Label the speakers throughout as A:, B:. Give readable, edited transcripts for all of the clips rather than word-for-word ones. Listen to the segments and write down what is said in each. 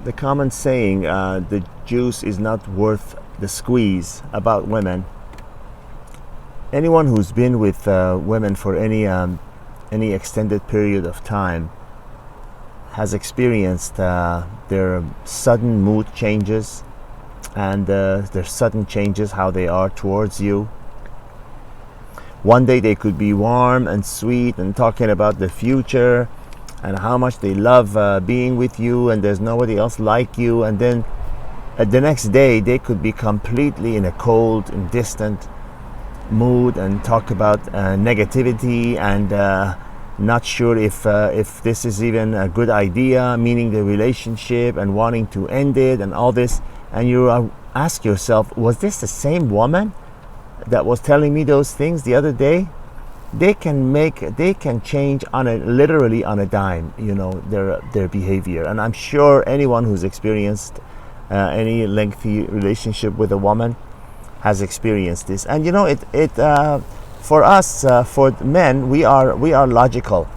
A: the common saying, the juice is not worth the squeeze, about women. Anyone who's been with women for any extended period of time has experienced their sudden mood changes and their sudden changes how they are towards you. One day they could be warm and sweet and talking about the future and how much they love being with you and there's nobody else like you, and then the next day they could be completely in a cold and distant mood and talk about negativity and not sure if this is even a good idea, meaning the relationship, and wanting to end it and all this. And you ask yourself, was this the same woman that was telling me those things the other day? They can change literally on a dime, their behavior. And I'm sure anyone who's experienced any lengthy relationship with a woman has experienced this. And for us, for men, we are logical.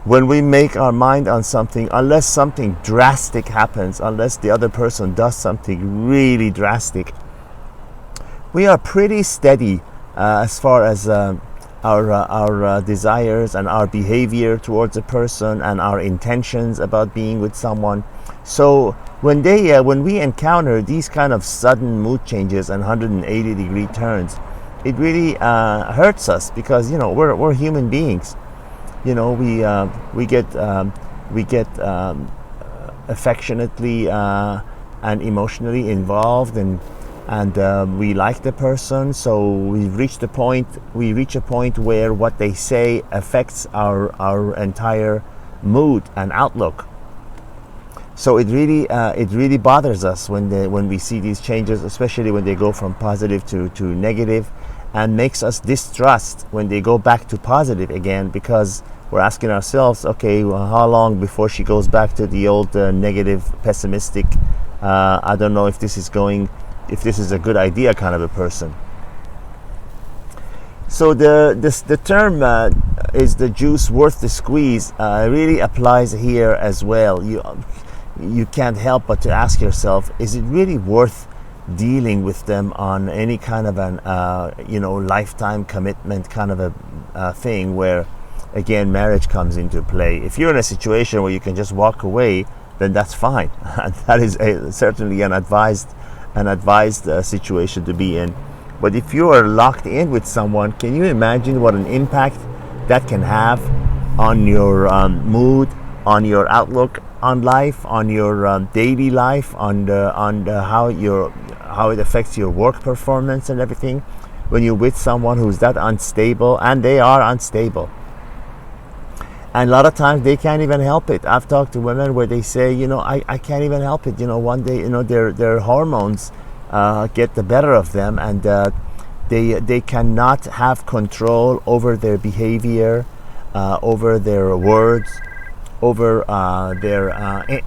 A: When we make our mind on something, unless something drastic happens, unless the other person does something really drastic, we are pretty steady as far as our desires and our behavior towards a person and our intentions about being with someone. So when we encounter these kind of sudden mood changes and 180-degree turns, it really hurts us, because we're human beings. We get affectionately and emotionally involved, and we like the person. So we reach a point where what they say affects our entire mood and outlook. So it really bothers us when we see these changes, especially when they go from positive to negative, and makes us distrust when they go back to positive again, because we're asking ourselves, okay, well, how long before she goes back to the old negative, pessimistic, I don't know if this is a good idea kind of a person. So the term is the juice worth the squeeze really applies here as well. You can't help but to ask yourself, is it really worth dealing with them on any kind of an lifetime commitment kind of a thing, where again marriage comes into play? If you're in a situation where you can just walk away, then that's fine. And that is certainly an advised situation to be in. But if you are locked in with someone, can you imagine what an impact that can have on your mood, on your outlook on life, on your daily life, on how it affects your work performance and everything, when you're with someone who's that unstable? And they are unstable, and a lot of times they can't even help it. I've talked to women where they say, I can't even help it. One day, their hormones get the better of them, and they cannot have control over their behavior, over their words, over their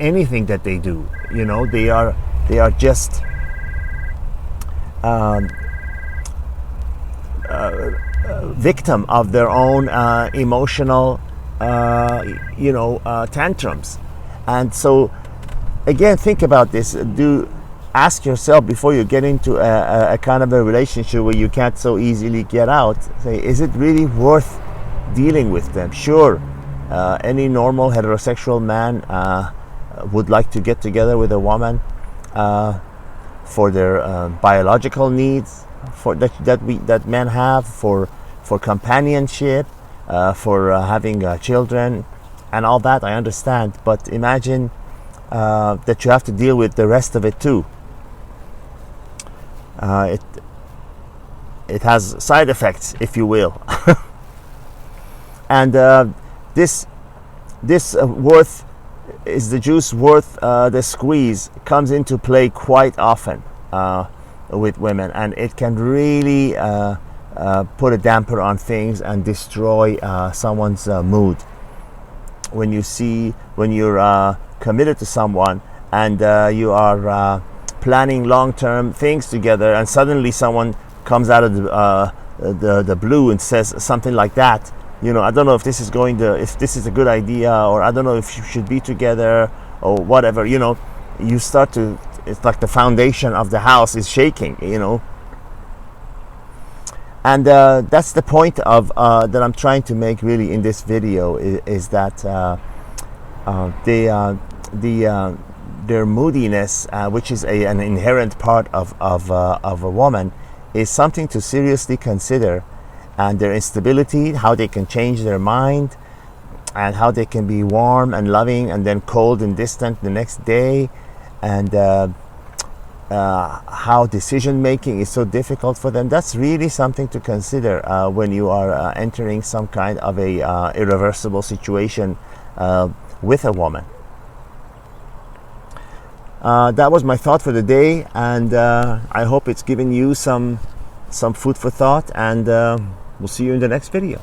A: anything that they do. They are just victim of their own emotional tantrums. And so again, think about this. Ask yourself before you get into a kind of a relationship where you can't so easily get out. Say, is it really worth dealing with them? Sure, any normal heterosexual man would like to get together with a woman for their biological needs, for that men have, for companionship, for having children and all that. I understand, but imagine that you have to deal with the rest of it too. It has side effects, if you will. And this is the juice worth the squeeze comes into play quite often with women, and it can really put a damper on things and destroy someone's mood. When you're committed to someone and you are planning long-term things together, and suddenly someone comes out of the blue and says something like that, I don't know if this is a good idea, or I don't know if you should be together, or whatever. you start to, it's like the foundation of the house is shaking, you know. And that's the point of that I'm trying to make really in this video, is that their moodiness, which is an inherent part of a woman, is something to seriously consider. And their instability, how they can change their mind, and how they can be warm and loving and then cold and distant the next day, and how decision making is so difficult for them. That's really something to consider when you are entering some kind of a irreversible situation with a woman. That was my thought for the day, and I hope it's given you some food for thought, and we'll see you in the next video.